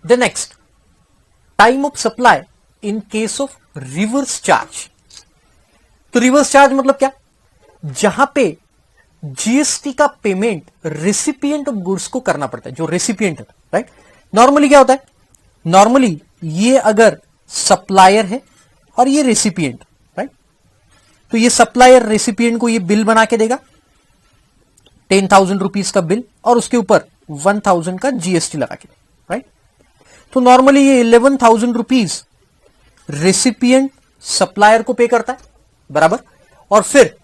The next, time of supply in case of reverse charge. तो reverse charge मतलब क्या, जहां पे जीएसटी का पेमेंट रेसिपिएंट ऑफ गुड्स को करना पड़ता है, जो रेसिपिएंट है, राइट। नॉर्मली क्या होता है, नॉर्मली ये अगर सप्लायर है और ये रेसिपिएंट, राइट, तो ये सप्लायर रेसिपिएंट को ये बिल बना के देगा 10,000 रुपीज का बिल, और उसके ऊपर 1,000 का जीएसटी लगा के, राइट। तो नॉर्मली ये 11,000 रुपीज रेसिपिएंट सप्लायर को पे करता है, बराबर। और फिर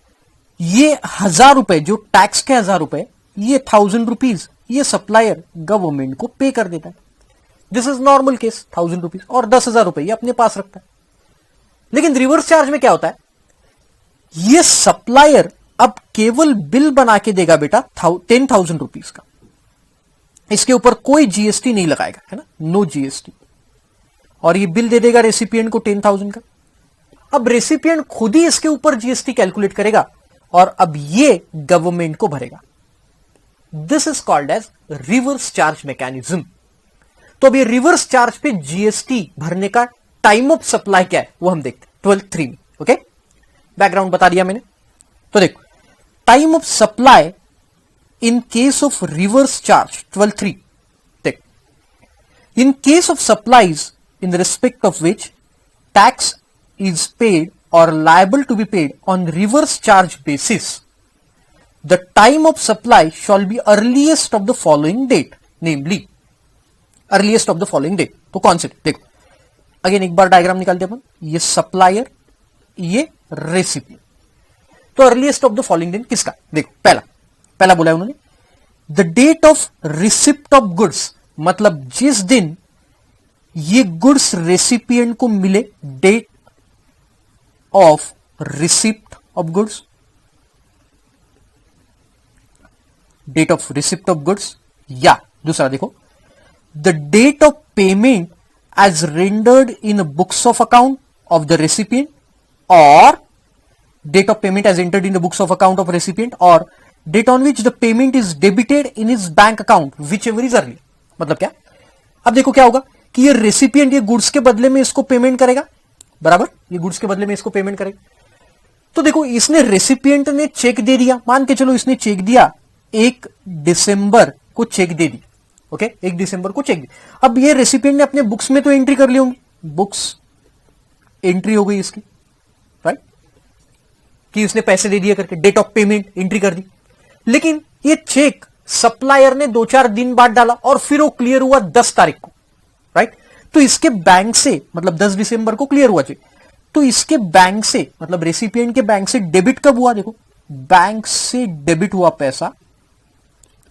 ये 1,000 रुपए, जो टैक्स के 1,000 रुपए, ये 1,000 रुपीज ये सप्लायर गवर्नमेंट को पे कर देता है। This is normal case, 1,000 rupees, और 10,000 रुपए ये अपने पास रखता है। लेकिन रिवर्स चार्ज में क्या होता है, ये सप्लायर अब केवल बिल बना के देगा बेटा 10,000 रुपीज का, इसके ऊपर कोई जीएसटी नहीं लगाएगा, है ना, नो जीएसटी, और ये बिल दे देगा रेसिपिएंट को 10,000 का। अब रेसिपिएंट खुद ही इसके ऊपर जीएसटी कैलकुलेट करेगा और अब ये गवर्नमेंट को भरेगा। This is called as reverse charge mechanism. तो अब ये रिवर्स चार्ज पे जीएसटी भरने का टाइम ऑफ सप्लाई क्या है वो हम देखते हैं 12(3) में। ओके, बैकग्राउंड बता दिया मैंने। तो देखो, time of supply in case of reverse charge 12(3), देख, इन case of supplies in respect of which tax is paid or liable to be paid on reverse charge basis, the time of supply shall be earliest of the following date, namely earliest of the following date। तो कौन से, देखो again एक बार diagram निकालते अपन, ये supplier, ये recipient. तो earliest of the following date किसका, देखो पहला बोला है उन्होंने, the date of receipt of goods, मतलब जिस दिन ये गुड्स रेसिपिएंट को मिले, date of receipt of goods, date of receipt of goods, या दूसरा देखो, the date of payment as rendered in books of account of the recipient, or date of payment as entered in the books of account of recipient, or date on which the payment is debited in his bank account, whichever is earlier। मतलब क्या, अब देखो क्या होगा कि ये recipient ये goods के बदले में इसको पेमेंट करेगा, बराबर, ये गुड्स के बदले में इसको पेमेंट करेगा। तो देखो, इसने रेसिपिएंट ने चेक दे दिया, मान के चलो इसने चेक दिया 1 दिसंबर को चेक दे दी, ओके, 1 दिसंबर को चेक दी। अब ये रेसिपिएंट ने अपने बुक्स में तो एंट्री कर ली होंगी, बुक्स एंट्री हो गई इसकी, राइट, कि उसने पैसे दे दिए करके, डेट ऑफ पेमेंट एंट्री कर दी। लेकिन ये चेक सप्लायर ने 2-4 दिन बाद डाला और फिर वो क्लियर हुआ 10 तारीख को, राइट। तो इसके बैंक से, मतलब 10 दिसंबर को क्लियर हुआ चेक, तो इसके बैंक से, मतलब रेसिपिएंट के बैंक से डेबिट कब हुआ, देखो बैंक से डेबिट हुआ पैसा,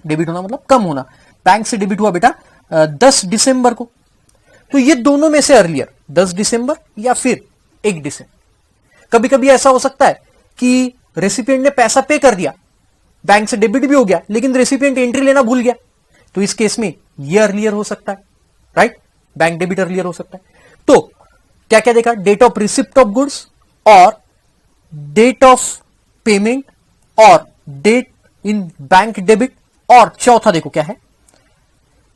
डेबिट होना मतलब कम होना, बैंक से डेबिट हुआ बेटा 10 दिसंबर को। तो ये दोनों में से अर्लियर 10 दिसंबर या फिर 1 दिसंबर। कभी कभी ऐसा हो सकता है कि रेसिपिएंट ने पैसा पे कर दिया, बैंक से डेबिट भी हो गया, लेकिन रेसिपिएंट एंट्री लेना भूल गया, तो इस केस में ये अर्लियर हो सकता है, राइट, बैंक डेबिट अर्लियर हो सकता है। तो क्या क्या देखा, date of receipt of goods और डेट ऑफ पेमेंट और डेट इन बैंक डेबिट, और चौथा देखो क्या है,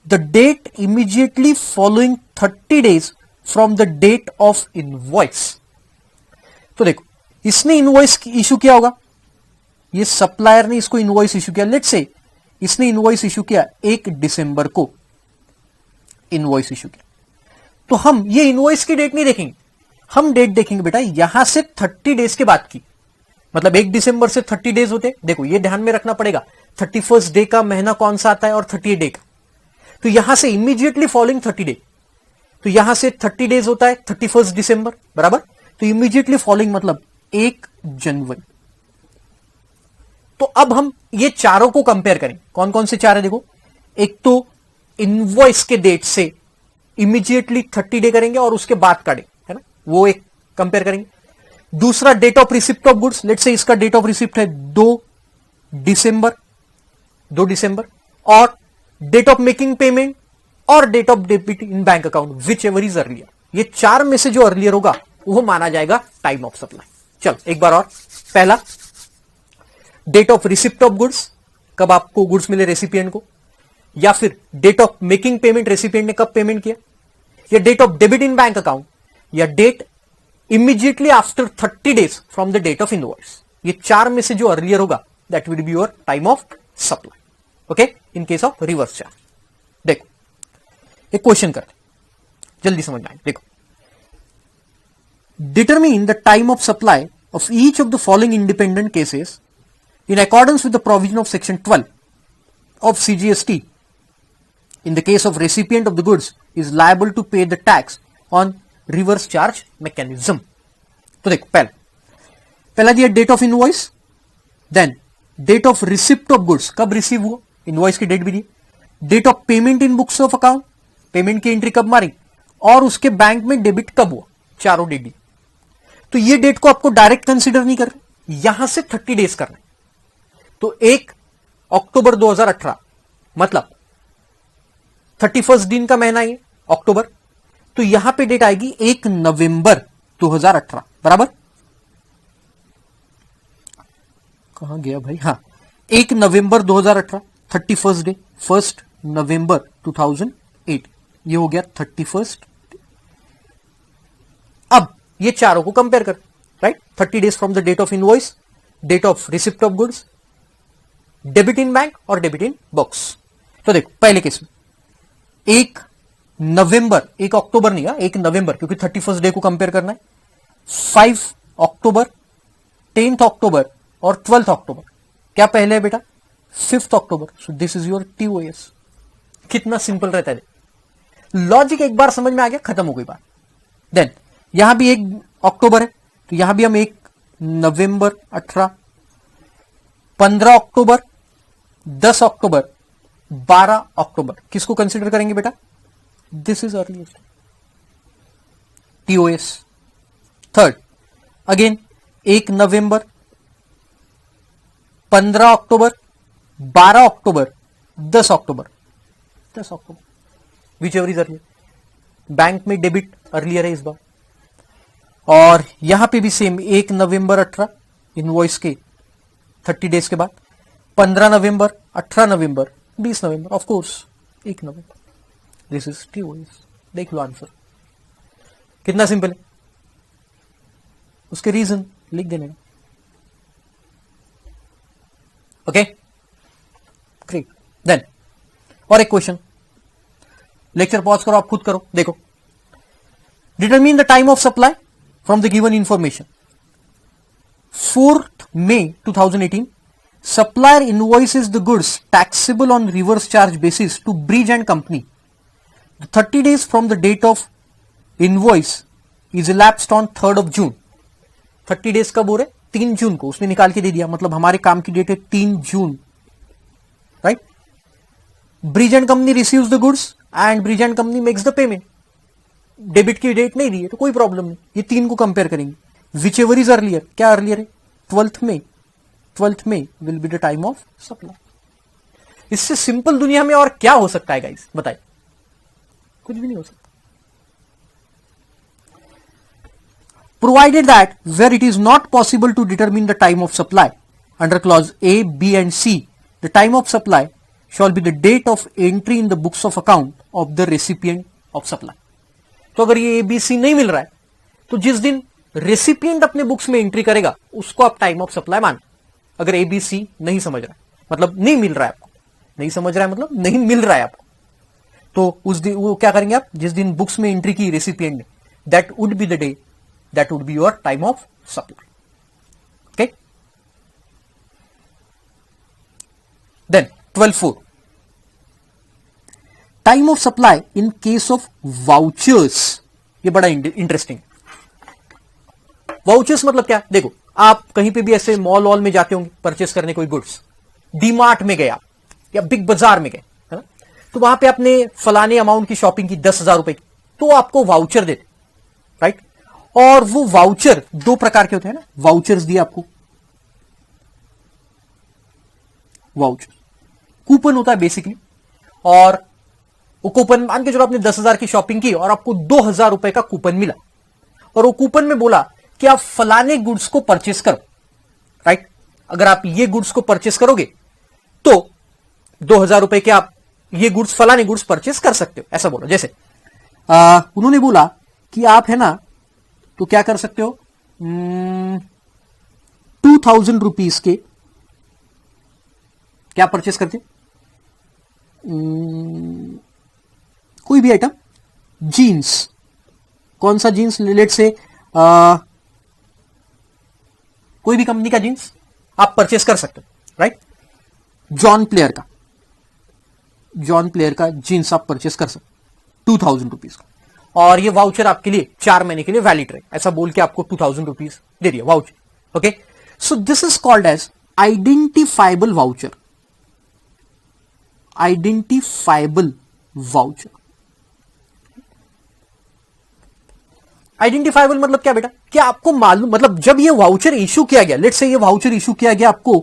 the date immediately following 30 days from the date of invoice. तो देखो, इसने इनवॉइस इशू किया होगा, ये सप्लायर ने इसको इनवॉइस इशू किया, लेट्स से इसने इनवॉइस इशू किया 1 दिसंबर को, इनवॉइस इशू किया, तो हम ये इनवॉइस की डेट नहीं देखेंगे, हम डेट देखेंगे बेटा यहां से 30 डेज के बाद की, मतलब 1 दिसंबर से 30 डेज होते, देखो ये ध्यान में रखना पड़ेगा 31st डे का महीना कौन सा आता है और 30 डे का, तो यहां से इमीडिएटली फॉलोइंग 30 डे, तो यहां से 30 डेज होता है 31 दिसंबर, बराबर, तो इमीडिएटली फॉलोइंग मतलब 1 जनवरी। तो अब हम ये चारों को कंपेयर करें, कौन कौन से चार है देखो, एक तो इनवॉइस के डेट से इमीडिएटली 30 डे करेंगे और उसके बाद का डे, है ना, वो एक कंपेयर करेंगे। दूसरा date of receipt of goods, let's say इसका डेट ऑफ रिसिप्ट है 2 दिसंबर, और डेट ऑफ मेकिंग पेमेंट और date of debit in bank account, whichever is earlier. ये चार में से जो अर्लियर होगा वो माना जाएगा टाइम ऑफ सप्लाई। चल एक बार और, पहला date of receipt of goods, कब आपको गुड्स मिले रेसिपिएंट को, या फिर date of making payment, recipient ने कब पेमेंट किया, या date of debit in bank account, या date immediately after 30 days from the date of invoice. ये चार में से जो अर्लियर होगा that will be your time of supply. Okay, in case of reverse charge. देखो एक क्वेश्चन करते, जल्दी समझ में आए। देखो, determine the time of supply of each of the following independent cases in accordance with the provision of section 12 of CGST. In the case of recipient of the goods is liable to pay the tax on reverse charge mechanism. तो देखो, पहला दिया date of invoice, then date of receipt of goods, कब receive हुआ, invoice की date भी दी, date of payment in books of account, payment की एंट्री कब मारी, और उसके बैंक में डेबिट कब हुआ, चारों डेट दी। तो ये डेट को आपको डायरेक्ट कंसीडर नहीं कर रहे, यहां से 30 डेज करना है। तो 1 अक्टूबर 2018 मतलब 31 दिन का महीना ये अक्टूबर, तो यहां पे डेट आएगी 1 नवंबर 2018 बराबर। कहां गया भाई, हाँ 1 नवंबर 2018 31 डे, 1 नवंबर 2008, ये हो गया 31। अब ये चारों को कंपेयर कर, right, 30 days from the date of invoice, date of receipt of goods, debit in bank और डेबिट इन बुक्स। तो देखो पहले केस में 1 नवंबर, 1 अक्टूबर नहीं, 1 नवंबर, क्योंकि 31 डे को कंपेयर करना है, 5 अक्टूबर, 10 अक्टूबर और 12 अक्टूबर। क्या पहले है बेटा, 5 October. So this is your TOS। कितना सिंपल रहता है, लॉजिक एक बार समझ में आ गया, खत्म हो गई बात। देन यहां भी 1 अक्टूबर है, तो यहां भी हम 1 नवंबर 18, 15 अक्टूबर, 10 अक्टूबर, 12 अक्टूबर, किसको कंसीडर करेंगे बेटा, this is earliest TOS। Third again 1 November, 15 October, 12 October, 10 October, 10 October, which ever is earlier. Bank में डेबिट अर्लियर है इस बार, और यहां पे भी सेम 1 नवंबर 18 इनवॉइस के 30 डेज के बाद, 15 November, 18 November, 20 November, of course 1 November. This is TOS। देख लो आंसर कितना सिंपल है, उसके रीजन लिख देने। Okay great. देन और एक क्वेश्चन, लेक्चर पॉज करो, आप खुद करो। देखो, determine the time of supply from the given information. 4th May 2018, supplier invoices the goods taxable on reverse charge basis to Bridge and Company. The 30 days from the date of invoice is elapsed on 3rd of June. 30 days कब हो रहे, 3 जून को उसने निकाल के दे दिया, मतलब हमारे काम की डेट है 3 June, right. Bridge and company receives the goods and Bridge and company makes the payment. Debit की डेट नहीं दी है तो कोई प्रॉब्लम नहीं, ये 3 को कंपेयर करेंगे, विच एवर इज अर्लियर। क्या अर्लियर है, 12th May। 12th May will be the time of supply. इससे सिंपल दुनिया में और क्या हो सकता है गाइस, बताइए, कुछ भी नहीं हो सकता। Provided that where it is not possible to determine the time of supply under clause A, B and C, the time of supply shall be the date of entry in the books of account of the recipient of supply. तो अगर ये A, B, C नहीं मिल रहा है तो जिस दिन recipient अपने बुक्स में एंट्री करेगा उसको आप टाइम ऑफ सप्लाई मान। अगर A, B, C नहीं समझ रहा है, मतलब नहीं मिल रहा है आपको, नहीं समझ रहा है मतलब नहीं मिल रहा है आपको, तो उस दिन वो क्या करेंगे आप, जिस दिन बुक्स में एंट्री की रेसिपिएंट ने, that would be the day, that would be your time of supply. Okay, then 12.4 time of supply in case of vouchers. ये बड़ा इंटरेस्टिंग। वाउचर्स मतलब क्या, देखो आप कहीं पे भी ऐसे मॉल वॉल में जाते होंगे परचेस करने कोई गुड्स, डीमार्ट में गए आप या बिग बाजार में गए, है ना, तो वहां पे आपने फलाने अमाउंट की शॉपिंग की 10,000 रुपए की, तो आपको वाउचर देते, राइट। और वो वाउचर 2 प्रकार के होते हैं ना, वाउचर्स दिए आपको, वाउचर कूपन होता है बेसिकली, और वो कूपन मान के चलो आपने 10,000 की शॉपिंग की और आपको 2,000 रुपए का कूपन मिला, और वो कूपन में बोला कि आप फलाने गुड्स को परचेस करो, राइट। अगर आप ये गुड्स को परचेस करोगे तो 2,000 रुपए के आप ये गुड्स फलाने गुड्स परचेस कर सकते हो, ऐसा बोलो। जैसे उन्होंने बोला कि आप है ना तो क्या कर सकते हो, 2000 रुपीज के क्या परचेस करते, कोई भी आइटम, जीन्स, कौन सा जीन्स, लेट से कोई भी कंपनी का जीन्स आप परचेस कर सकते हो, राइट। जॉन प्लेयर का जीन्स आप परचेस कर सकते 2000 रुपीज का, और ये वाउचर आपके लिए 4 महीने के लिए वैलिड रहे, ऐसा बोल के आपको 2000 रुपीज दे दिया voucher. Okay, so this is called as identifiable voucher. Identifiable voucher, identifiable मतलब क्या बेटा, क्या आपको मालूम, मतलब जब ये वाउचर इशू किया गया, लेट्स से ये वाउचर इशू किया गया आपको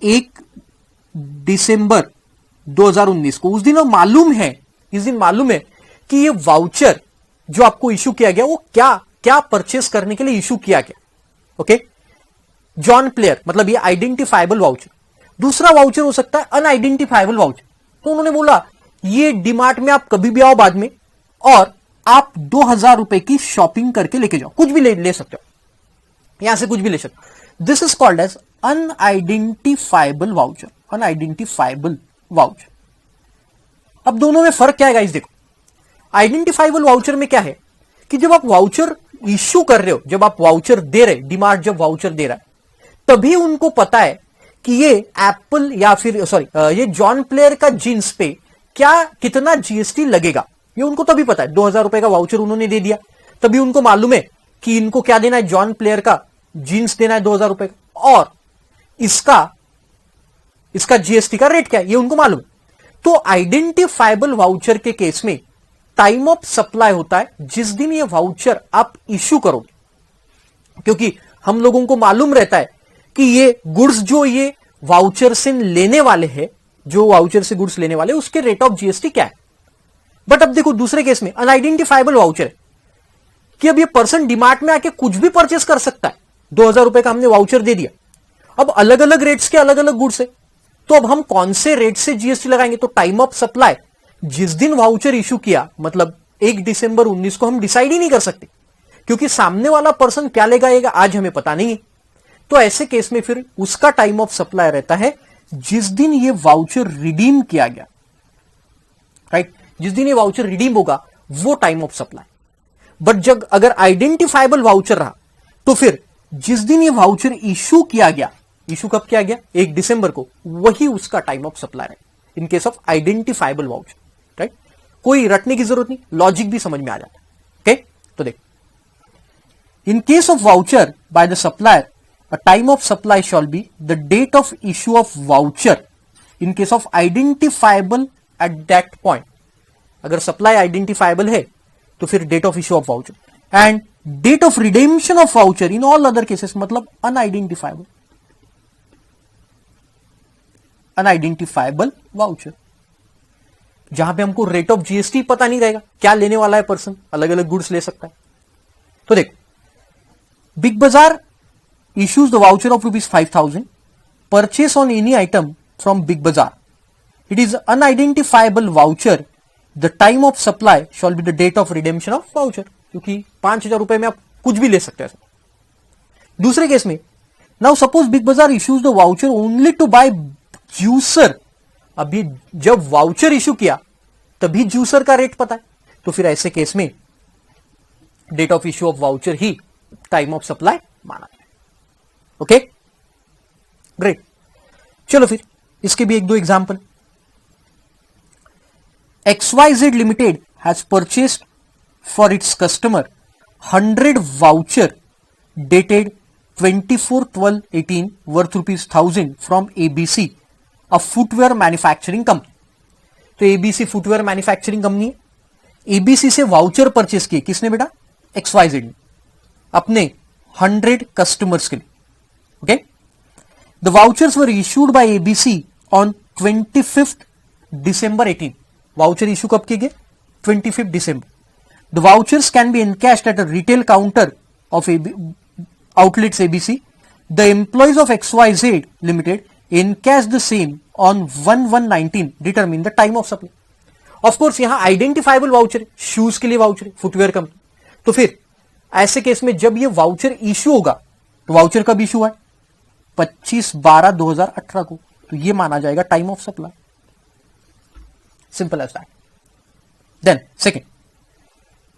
1 दिसंबर 2019 को, उस दिन वो मालूम है, इस दिन मालूम है कि ये वाउचर जो आपको इशू किया गया वो क्या क्या परचेस करने के लिए इशू किया गया। ओके, जॉन प्लेयर मतलब ये आइडेंटिफाइबल वाउचर। दूसरा वाउचर हो सकता है अनआइडेंटिफाइबल वाउचर। तो उन्होंने बोला ये डीमार्ट में आप कभी भी आओ बाद में और आप 2000 रुपए की शॉपिंग करके लेके जाओ, कुछ भी ले सकते हो, यहां से कुछ भी ले सकते हो। This is called as unidentifiable voucher. Unidentifiable voucher. अब दोनों में फर्क क्या है गाइस, देखो आइडेंटिफाइबल वाउचर में क्या है कि जब आप वाउचर इश्यू कर रहे हो, जब आप वाउचर दे रहे, डीमार्ट जब वाउचर दे रहा है तभी उनको पता है कि ये एप्पल या फिर सॉरी ये जॉन प्लेयर का जींस पे क्या कितना जीएसटी लगेगा, ये उनको तभी पता है। 2000 रुपए का वाउचर उन्होंने दे दिया, तभी उनको मालूम है कि इनको क्या देना है, जॉन प्लेयर का जींस देना है 2000 रुपए का, और इसका जीएसटी का रेट क्या है ये उनको मालूम। तो आइडेंटिफाइबल वाउचर के केस में टाइम ऑफ सप्लाई होता है जिस दिन ये वाउचर आप इश्यू करोगे, क्योंकि हम लोगों को मालूम रहता है कि ये गुड्स जो ये वाउचर से लेने वाले हैं, जो वाउचर से गुड्स लेने वाले उसके रेट ऑफ जीएसटी क्या है। बट अब देखो दूसरे केस में अनआइडेंटिफाइबल वाउचर है कि अब ये पर्सन डीमार्ट में आके कुछ भी परचेस कर सकता है। 2000 रुपए का हमने वाउचर दे दिया, अब अलग अलग रेट्स के अलग अलग गुड्स है, तो अब हम कौन से रेट से जीएसटी लगाएंगे। तो टाइम ऑफ सप्लाई जिस दिन वाउचर इशू किया, मतलब 1 दिसंबर 19 को, हम डिसाइड ही नहीं कर सकते क्योंकि सामने वाला पर्सन क्या लेगा आज हमें पता नहीं है। तो ऐसे केस में फिर उसका टाइम ऑफ सप्लाई रहता है जिस दिन ये वाउचर रिडीम किया गया, राइट, जिस दिन ये वाउचर रिडीम होगा वो टाइम ऑफ सप्लाई। बट जब अगर आइडेंटिफाइबल वाउचर रहा तो फिर जिस दिन ये वाउचर इशू किया गया, इशू कब किया गया 1 दिसंबर को, वही उसका टाइम ऑफ सप्लाई है इन case of identifiable voucher, right. कोई रटने की जरूरत नहीं, लॉजिक भी समझ में आ जाता है। ओके, तो देख इन case of voucher by the supplier a time of supply shall be the date of issue of voucher in case of identifiable at that point। अगर सप्लाई आइडेंटिफाइबल है तो फिर date of issue of voucher, and date of redemption of voucher in all other cases मतलब unidentifiable. अनआइडेंटिफाइबल voucher जहां पे हमको rate of GST पता नहीं रहेगा, क्या लेने वाला है पर्सन, अलग अलग गुड्स ले सकता है। तो देख बिग बाजार issues the voucher of rupees 5000 purchase on any item from Big Bazaar. It is unidentifiable voucher. The time of supply shall be the date of redemption of voucher. क्योंकि 5000 रुपए में आप कुछ भी ले सकते हैं। दूसरे केस में now suppose Big Bazaar issues the voucher only to buy juicer। अभी जब वाउचर इशू किया तभी जूसर का रेट पता है, तो फिर ऐसे केस में date of issue of voucher ही टाइम ऑफ सप्लाई माना है। ओके ग्रेट, चलो फिर इसके भी 1-2 example. XYZ limited has purchased for its customer 100 voucher dated 24/12/18 worth ₹1000 from ABC, a footwear manufacturing company. तो ABC फुटवेयर मैन्युफैक्चरिंग कंपनी है। ABC से वाउचर परचेस किए किसने बेटा, XYZ ने, अपने 100 कस्टमर्स के लिए। Okay, the vouchers were issued by ABC on 25th December 18। Voucher issue कब किए गए 25th December। The vouchers can be encashed at a retail counter of outlets ABC। The employees of XYZ Limited encash the same on 1/1/19, determine the time of supply। Of course यहां identifiable voucher, shoes के लिए voucher, footwear company. तो फिर ऐसे case में जब ये voucher issue होगा तो वाउचर कब इश्यू है? 25/12/2018 को, तो ये माना जाएगा time of supply. Simple as that. Then second,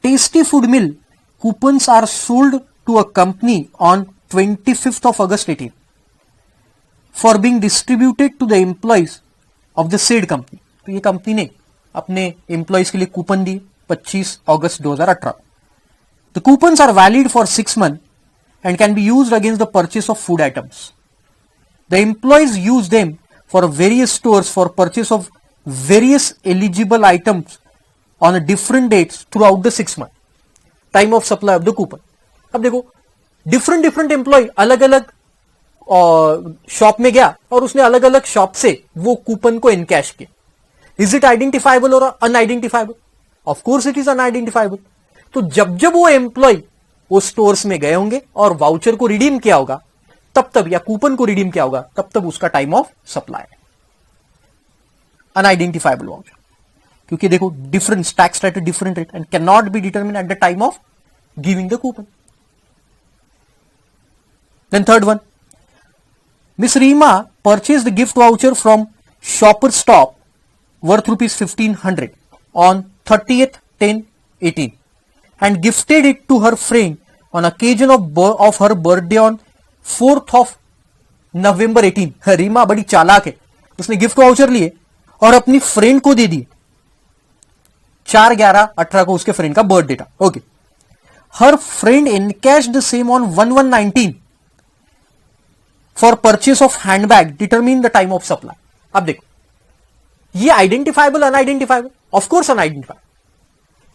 tasty food meal coupons are sold to a company on 25th of August 18 for being distributed to the employees of the said company। तो ये company ने अपने employees के लिए coupon दिए 25 अगस्त 2018। The coupons are valid for 6 months and can be used against the purchase of food items. The employees use them for various stores for purchase of various eligible items on different dates throughout the 6 months. Time of supply of the coupon. अब देखो different employ अलग अलग shop में गया और उसने अलग अलग शॉप से वो कूपन को इनकैश किया। इज इट आइडेंटिफाइबल और unidentifiable? Of course it is unidentifiable. तो जब वो एम्प्लॉय वो स्टोर्स में गए होंगे और वाउचर को रिडीम किया होगा तब या कूपन को रिडीम किया होगा तब उसका टाइम ऑफ सप्लाई है। अनआइडेंटिफाइबल वाउचर, क्योंकि देखो different tax rate different rate and can not be determine at the time of giving the coupon. Then third one, miss Reema purchase the gift voucher from shopper stop worth ₹1500 on 30th 10/18 and gifted it to her friend on occasion of her birthday on 4th of November 18। Reema बड़ी चालाक है, उसने gift voucher लिए और अपनी friend को दे दिए। 4/11/18 को उसके फ्रेंड का बर्थडे था। Okay, her friend encashed the same on 1/1/19 for purchase of handbag, determine the time of supply. अब देखो ये identifiable unidentifiable? Of course unidentifiable.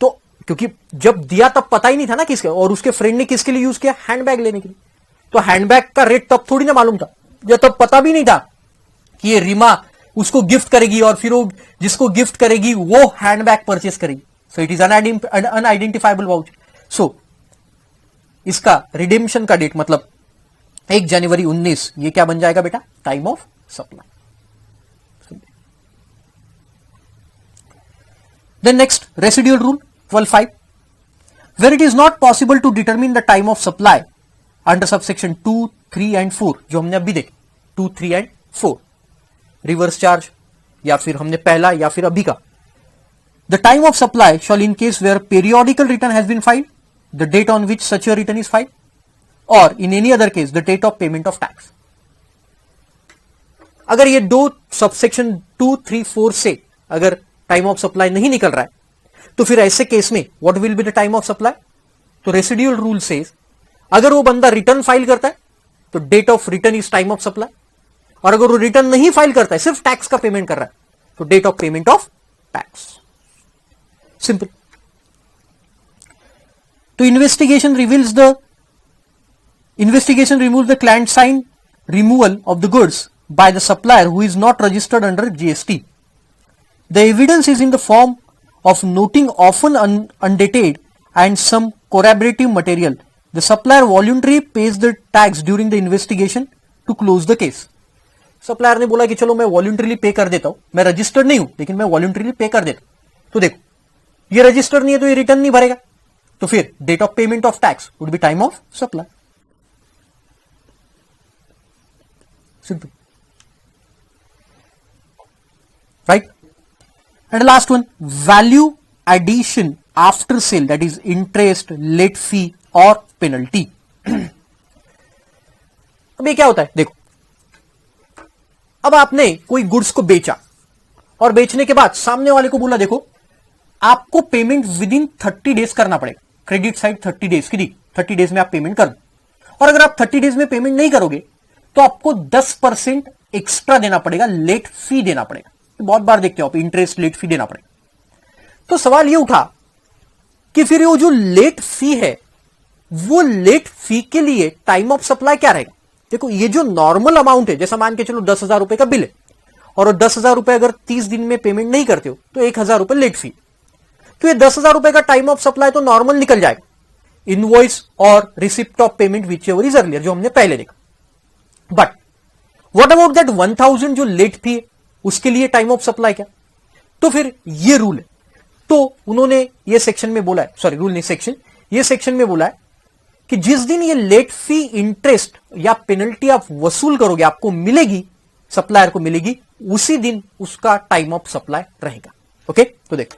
तो क्योंकि जब दिया तब पता ही नहीं था ना किसके, और उसके फ्रेंड ने किसके लिए यूज किया? हैंडबैग लेने के लिए। तो हैंडबैग का रेट तब थोड़ी ना मालूम था, या तब पता भी नहीं था कि ये रीमा उसको गिफ्ट करेगी और फिर वो जिसको गिफ्ट करेगी वो हैंडबैग परचेस करेगी। So it is unidentifiable voucher. So इसका रिडेम्पशन का डेट मतलब 1 जनवरी 19, ये क्या बन जाएगा बेटा? Time of supply. Then next, residual rule 12(5), where it is not possible to determine the time of supply under subsection 2, 3 and 4, जो हमने अभी देखे 2, 3 and 4, रिवर्स चार्ज या फिर हमने पहला या फिर अभी का। The time of supply shall in case where periodical return has been filed, the date on which such a return is filed, or in any other case the date of payment of tax। अगर ये दो subsection 2, 3, 4 से अगर time of supply नहीं निकल रहा है तो फिर ऐसे केस में what will be the time of supply? तो रेसिडुअल रूल सेज अगर वो बंदा रिटर्न फाइल करता है तो date of return is time of supply, और अगर वो रिटर्न नहीं फाइल करता है, सिर्फ टैक्स का पेमेंट कर रहा है, तो date of payment of tax. Simple. तो investigation reveals the client sign removal of the goods by the supplier who is not registered under GST. The evidence is in the form of noting often undated and some corroborative material. The supplier voluntarily pays the tax during the investigation to close the case. Supplier ने बोला कि चलो मैं voluntarily पे कर देता हूं, मैं रजिस्टर्ड नहीं हूं लेकिन मैं वॉलंटरीली पे कर देता हूं। तो देखो ये रजिस्टर्ड नहीं है तो ये रिटर्न नहीं भरेगा, तो फिर date of payment of tax would be time of supply. Simple, right? And the last one, value addition after sale, that is interest, late fee or penalty। अब ये क्या होता है? देखो अब आपने कोई गुड्स को बेचा और बेचने के बाद सामने वाले को बोला देखो आपको पेमेंट विद इन 30 डेज करना पड़ेगा, क्रेडिट साइड 30 डेज की दी, 30 डेज में आप पेमेंट कर दो, और अगर आप 30 डेज में पेमेंट नहीं करोगे तो आपको 10% एक्स्ट्रा देना पड़ेगा, लेट फी देना पड़ेगा। बहुत बार देखते हो आप, इंटरेस्ट लेट फी देना पड़ेगा। तो सवाल ये उठा कि फिर वो जो लेट फी है वो लेट फी के लिए टाइम ऑफ सप्लाई क्या रहेगा? देखो ये जो नॉर्मल अमाउंट है, जैसा मान के चलो 10,000 रुपए का बिल है और 10,000 रुपए अगर 30 दिन में पेमेंट नहीं करते हो तो 1,000 रुपए लेट फी, तो ये 10,000 रुपए का टाइम ऑफ सप्लाई तो नॉर्मल निकल जाएगा, इनवॉइस और receipt of payment whichever is earlier, जो हमने पहले देखा। बट व्हाट अबाउट दैट 1,000 जो लेट फी है, उसके लिए टाइम ऑफ सप्लाई क्या? तो फिर ये रूल है तो उन्होंने ये सेक्शन में बोला है, सॉरी रूल नहीं सेक्शन, ये सेक्शन में बोला है कि जिस दिन ये लेट फी इंटरेस्ट या पेनल्टी आप वसूल करोगे, आपको मिलेगी, सप्लायर को मिलेगी, उसी दिन उसका टाइम ऑफ सप्लाई रहेगा। ओके, तो देखो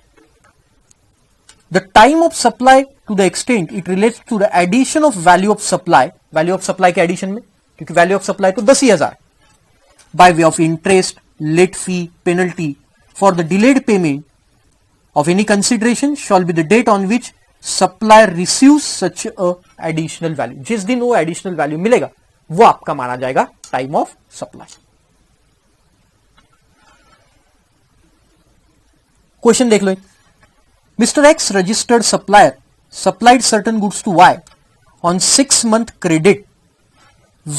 the time of supply to the extent it relates to the addition of value of supply, value of supply के एडिशन में, क्योंकि वैल्यू ऑफ सप्लाई तो 10,000 by way of interest, late fee, penalty for the delayed payment of any consideration shall be the date on which supplier receives such a additional value। जिस दिन वो additional value मिलेगा वो आपका माना जाएगा time of supply। Question देख लो, Mr. X registered supplier supplied certain goods to Y on 6-month credit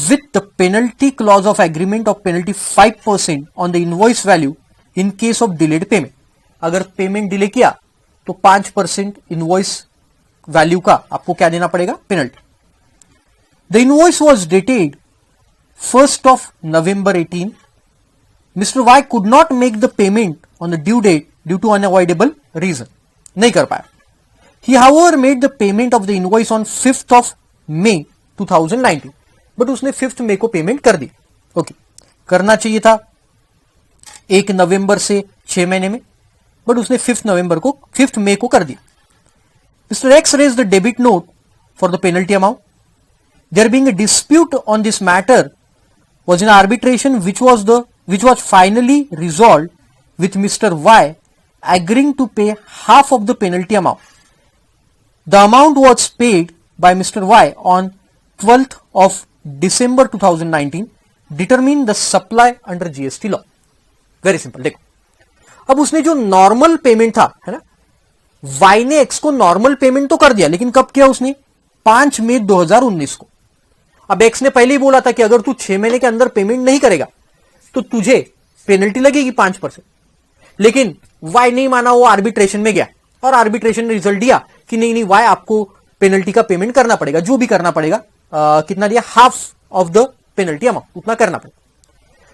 with the penalty clause of agreement of penalty 5% on the invoice value in case of delayed payment। अगर payment delay किया तो 5% invoice value का आपको क्या देना पड़ेगा, penalty. The invoice was dated 1st of November 18। Mr Y could not make the payment on the due date due to unavoidable reason, नहीं कर पाया। He however made the payment of the invoice on 5th of May 2019, but उसने 5th May को payment कर दी। Okay, करना चाहिए था 1 नवंबर से 6 महीने में, बट उसने 5th May को कर दिया। Mister X raise the debit note for the penalty amount. There being a dispute on this matter was in arbitration which was finally resolved with Mr. Y agreeing to pay half of the penalty amount. The amount was paid by Mr. Y on 12th of December 2019, determine the supply under GST law। Very simple, देखो अब उसने जो normal payment था, है ना, Y ने x को normal payment तो कर दिया, लेकिन कब किया उसने, 5 मई 2019 को। अब एक्स ने पहले ही बोला था कि अगर तू 6 महीने के अंदर पेमेंट नहीं करेगा तो तुझे पेनल्टी लगेगी 5%, लेकिन वाई नहीं माना, वो आर्बिट्रेशन में गया और आर्बिट्रेशन ने रिजल्ट दिया कि नहीं नहीं वाई आपको पेनल्टी का पेमेंट करना पड़ेगा, जो भी करना पड़ेगा, कितना दिया, half of the penalty amount, उतना करना पड़ेगा।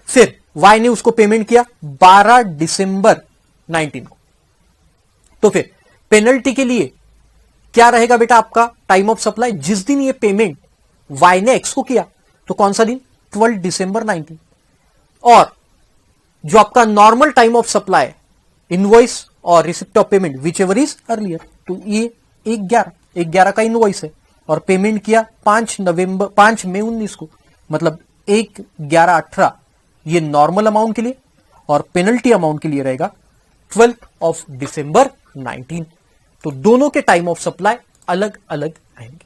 फिर वाई ने उसको पेमेंट किया 12 दिसंबर 19 को। तो फिर पेनल्टी के लिए क्या रहेगा बेटा आपका टाइम ऑफ सप्लाई, जिस दिन ये पेमेंट वाई ने एक्स को किया, तो कौन सा दिन, 12 दिसंबर 19। और जो आपका normal time of supply invoice और receipt of payment whichever is earlier, तो ये 1/11 का इनवॉइस है और पेमेंट किया 5 मई 19 को, मतलब 1/11/18 ये नॉर्मल अमाउंट के लिए, और पेनल्टी अमाउंट के लिए रहेगा 12th of December 19। तो दोनों के टाइम ऑफ सप्लाई अलग अलग आएंगे।